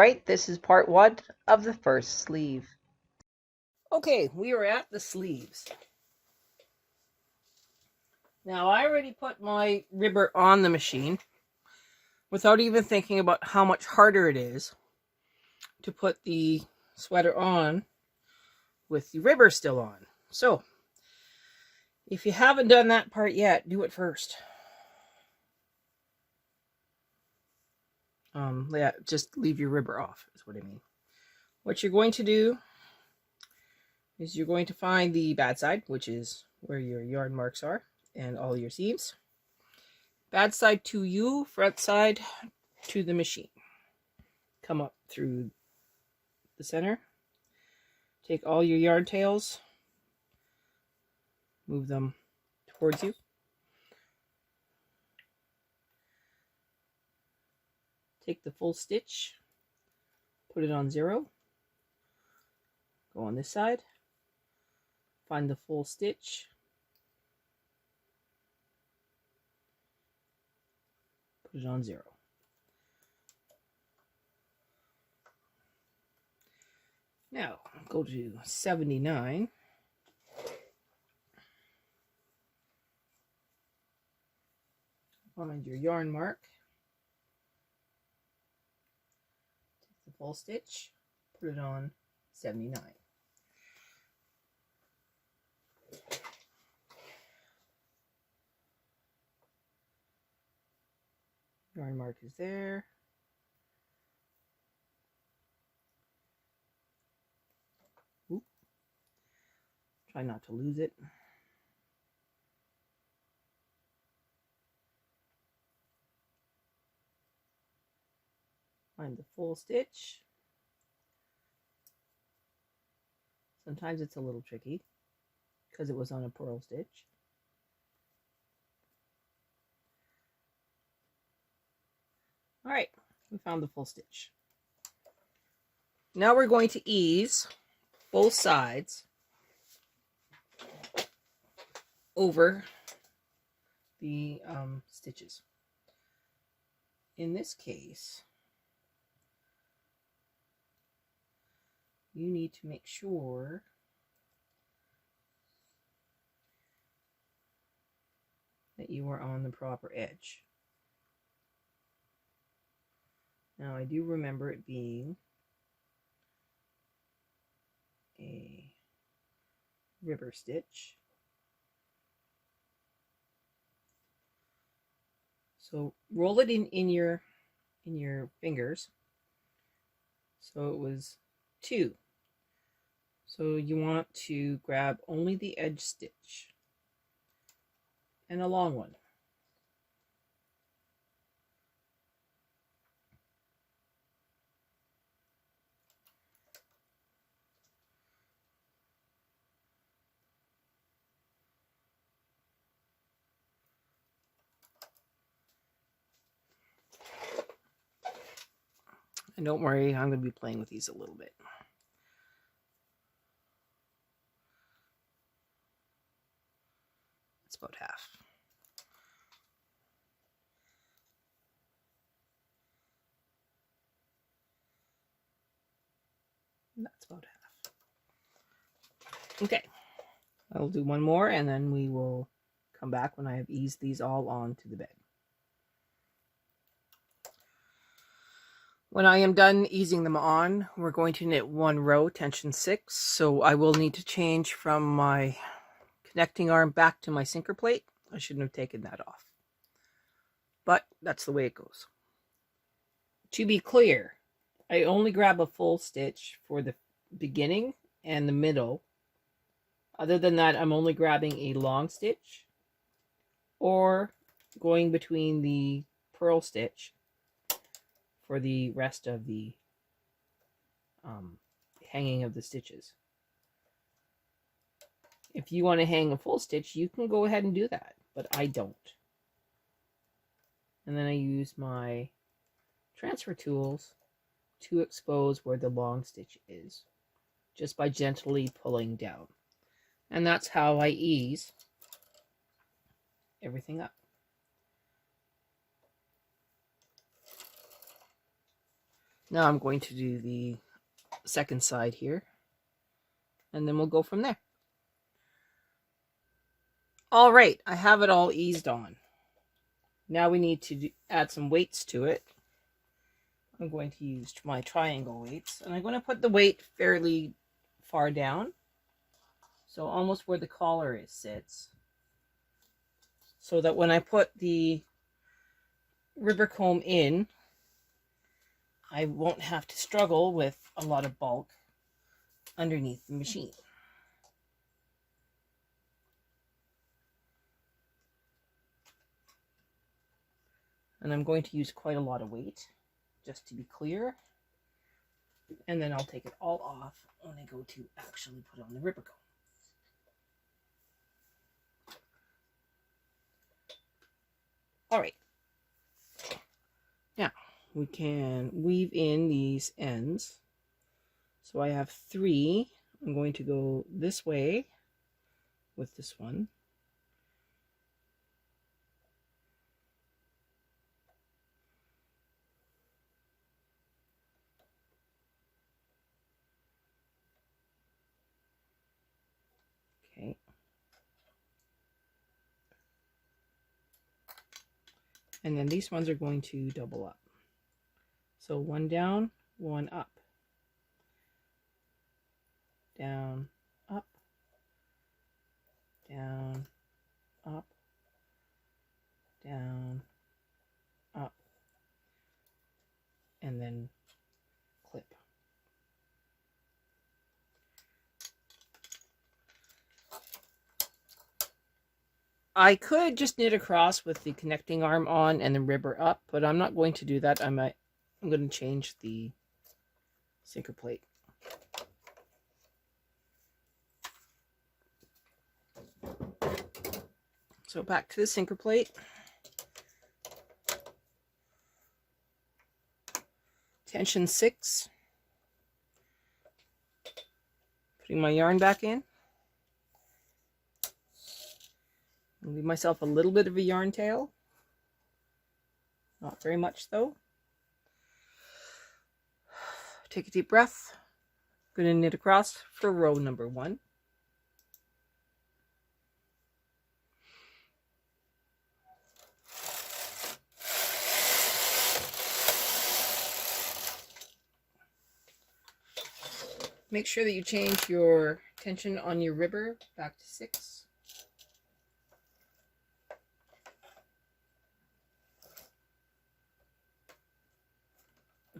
Alright, this is part 1 of the first sleeve. Okay, we are at the sleeves. Now I already put my ribber on the machine without even thinking about how much harder it is to put the sweater on with the ribber still on. So, if you haven't done that part yet, do it first. Yeah, just leave your ribber off, is what I mean. What you're going to do is you're going to find the bad side, which is where your yarn marks are and all your seams. Bad side to you, front side to the machine. Come up through the center. Take all your yarn tails, move them towards you. Take the full stitch, put it on 0. Go on this side, find the full stitch, put it on 0. Now, go to 79. Find your yarn mark. Take the full stitch, put it on 79. Yarn mark is there. Oop. Try not to lose it. Find the full stitch. Sometimes it's a little tricky because it was on a purl stitch. All right, we found the full stitch. Now we're going to ease both sides over the stitches. In this case, you need to make sure that you are on the proper edge. Now I do remember it being a ribber stitch. So roll it in your fingers. So it was 2. So you want to grab only the edge stitch and a long one. And don't worry, I'm going to be playing with these a little bit. It's about half. And that's about half. Okay, I'll do one more and then we will come back when I have eased these all onto the bed. When I am done easing them on, we're going to knit 1 row, tension 6. So I will need to change from my connecting arm back to my sinker plate. I shouldn't have taken that off. But that's the way it goes. To be clear, I only grab a full stitch for the beginning and the middle. Other than that, I'm only grabbing a long stitch or going between the purl stitch for the rest of the hanging of the stitches. If you want to hang a full stitch, you can go ahead and do that, but I don't. And then I use my transfer tools to expose where the long stitch is, just by gently pulling down. And that's how I ease everything up. Now I'm going to do the second side here, and then we'll go from there. All right, I have it all eased on. Now we need to add some weights to it. I'm going to use my triangle weights, and I'm going to put the weight fairly far down, so almost where the collar sits, so that when I put the rubber comb in, I won't have to struggle with a lot of bulk underneath the machine. And I'm going to use quite a lot of weight, just to be clear. And then I'll take it all off when I go to actually put on the rubber comb. All right. Now, we can weave in these ends. So I have 3. I'm going to go this way with this one. Okay. And then these ones are going to double up. So 1 down, 1 up. Down, up, down, up, down, up, and then clip. I could just knit across with the connecting arm on and the ribber up, but I'm not going to do that. I'm going to change the sinker plate. So back to the sinker plate. Tension 6. Putting my yarn back in. I'll leave myself a little bit of a yarn tail. Not very much though. Take a deep breath. I'm going to knit across for row number 1. Make sure that you change your tension on your ribber back to 6.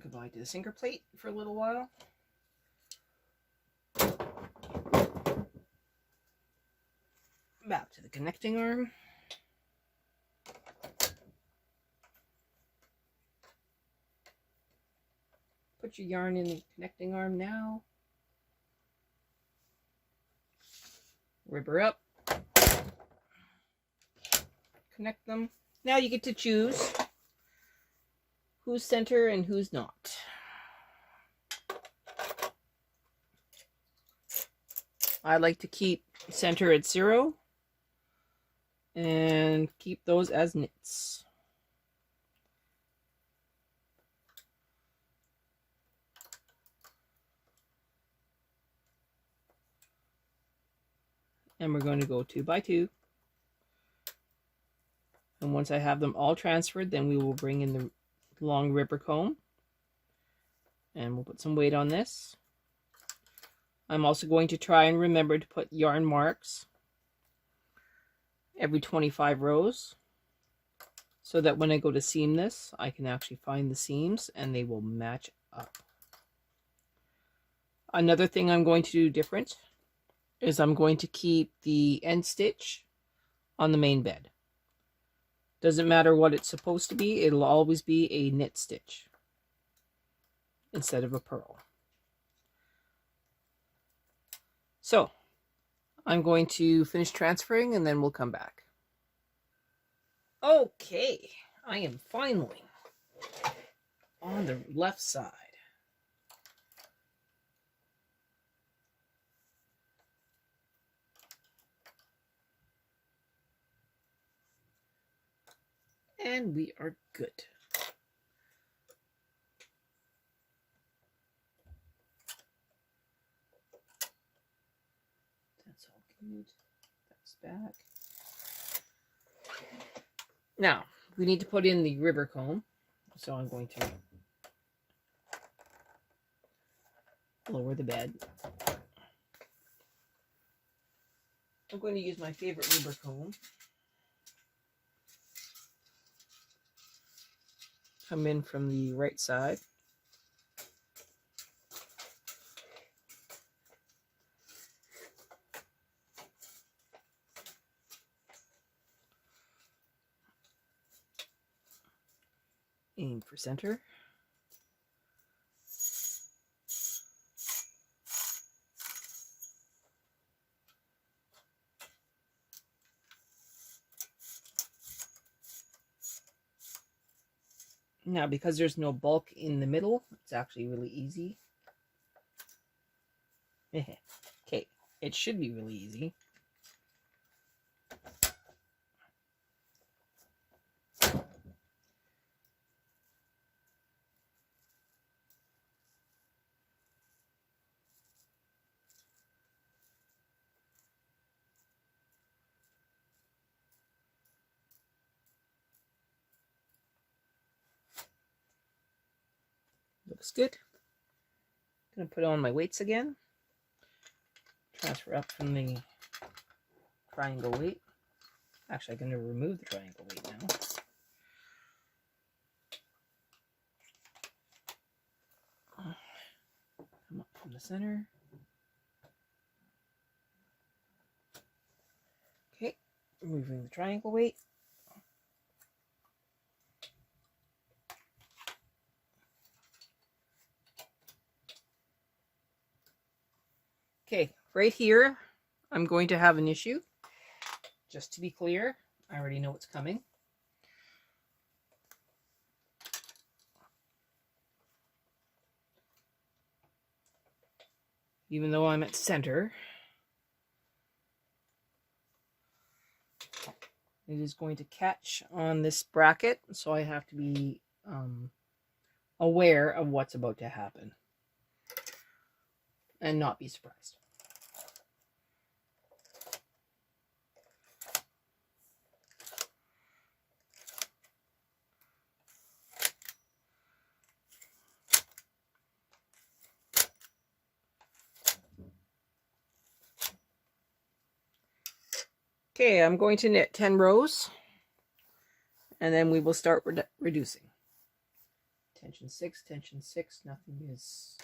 Goodbye to the sinker plate for a little while. Back to the connecting arm. Put your yarn in the connecting arm now. Ribber up. Connect them. Now you get to choose who's center and who's not. I like to keep center at 0 and keep those as knits. And we're going to go 2 by 2. And once I have them all transferred, then we will bring in the long ribber comb. And we'll put some weight on this. I'm also going to try and remember to put yarn marks every 25 rows, so that when I go to seam this, I can actually find the seams and they will match up. Another thing I'm going to do different is I'm going to keep the end stitch on the main bed. Doesn't matter what it's supposed to be, it'll always be a knit stitch instead of a purl. So I'm going to finish transferring and then we'll come back. Okay, I am finally on the left side. And we are good. That's all good. That's back. Now, we need to put in the river comb. So I'm going to lower the bed. I'm going to use my favorite river comb. Come in from the right side. Aim for center. Now, because there's no bulk in the middle, it's actually really easy. Okay, it should be really easy. Looks good. I'm going to put on my weights again. Transfer up from the triangle weight. Actually, I'm going to remove the triangle weight now. Come up from the center. Okay, removing the triangle weight. Okay, right here, I'm going to have an issue. Just to be clear, I already know what's coming. Even though I'm at center, it is going to catch on this bracket, so I have to be aware of what's about to happen and not be surprised. Okay, I'm going to knit 10 rows, and then we will start reducing. Tension 6, nothing is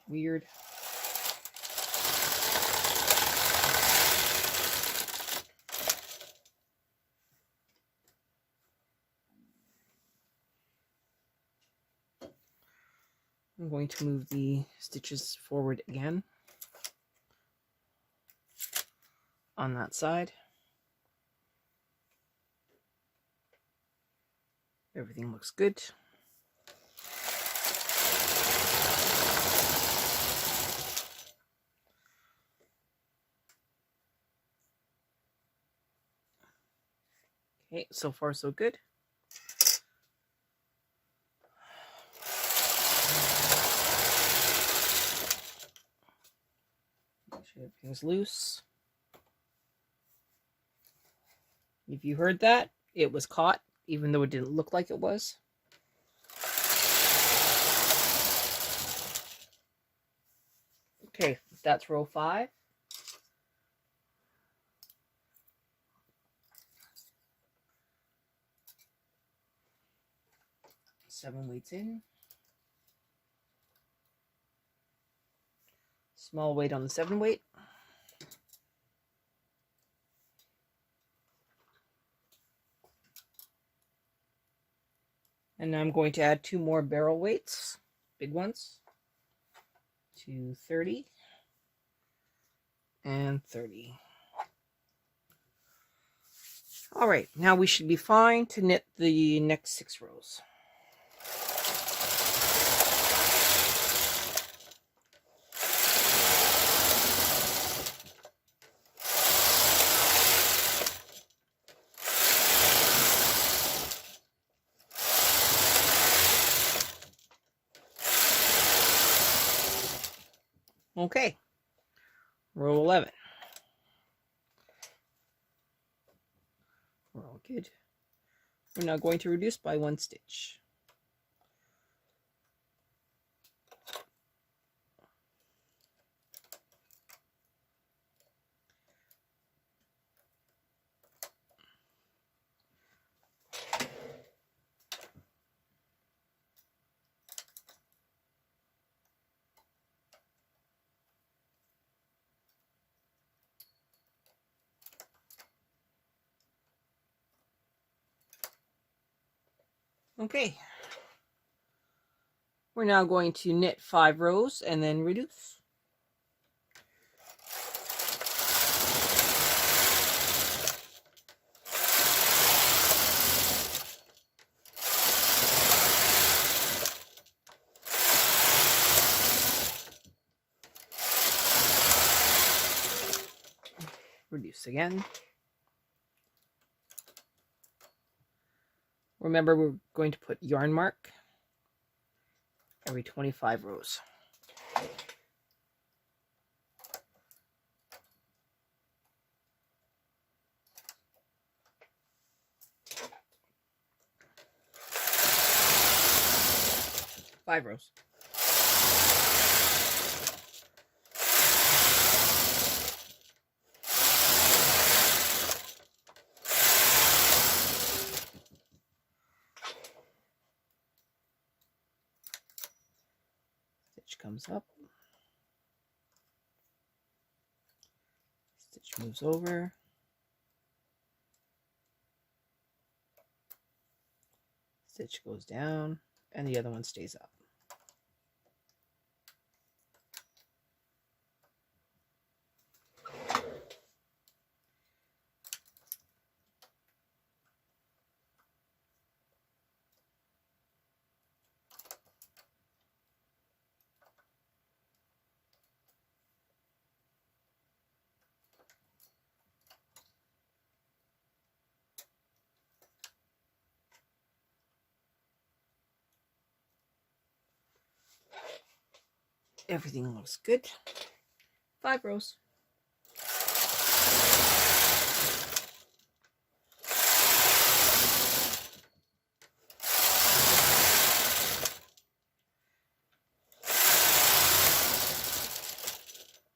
weird. I'm going to move the stitches forward again on that side. Everything looks good. Okay, so far so good. Make sure everything's loose. If you heard that, it was caught, even though it didn't look like it was. Okay, that's row 5. Seven weights in. Small weight on the 7 weight. And I'm going to add 2 more barrel weights, big ones, to 30 and 30. All right, now we should be fine to knit the next 6 rows. Okay, row 11. We're all good. We're now going to reduce by 1 stitch. Okay. We're now going to knit 5 rows and then reduce. Reduce again. Remember, we're going to put yarn mark every 25 rows. Five rows. Stitch comes up. Stitch moves over. Stitch goes down, and the other one stays up. Everything looks good. 5 rows.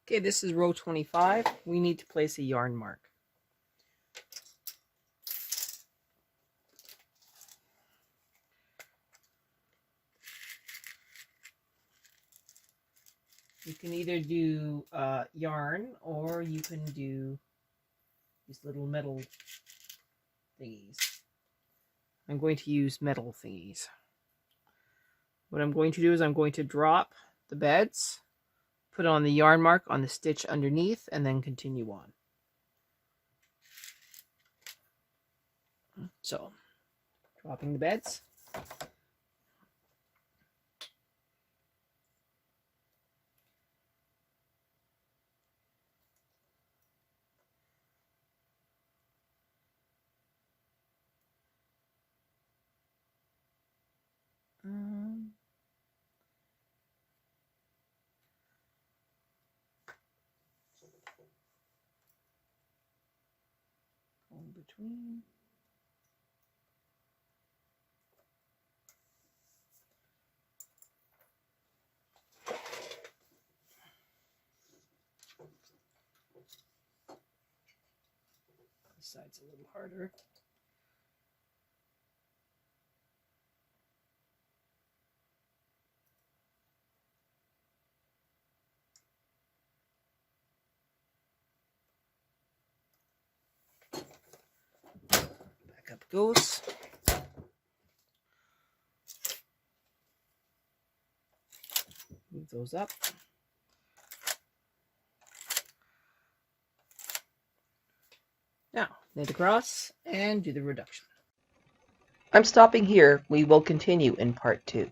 Okay, this is row 25. We need to place a yarn mark. You can either do yarn, or you can do these little metal thingies. I'm going to use metal thingies. What I'm going to do is I'm going to drop the beds, put on the yarn mark on the stitch underneath, and then continue on. So, dropping the beds. Going between. This side's a little harder. Back up goes. Move those up. Now, knit across and do the reduction. I'm stopping here. We will continue in part 2.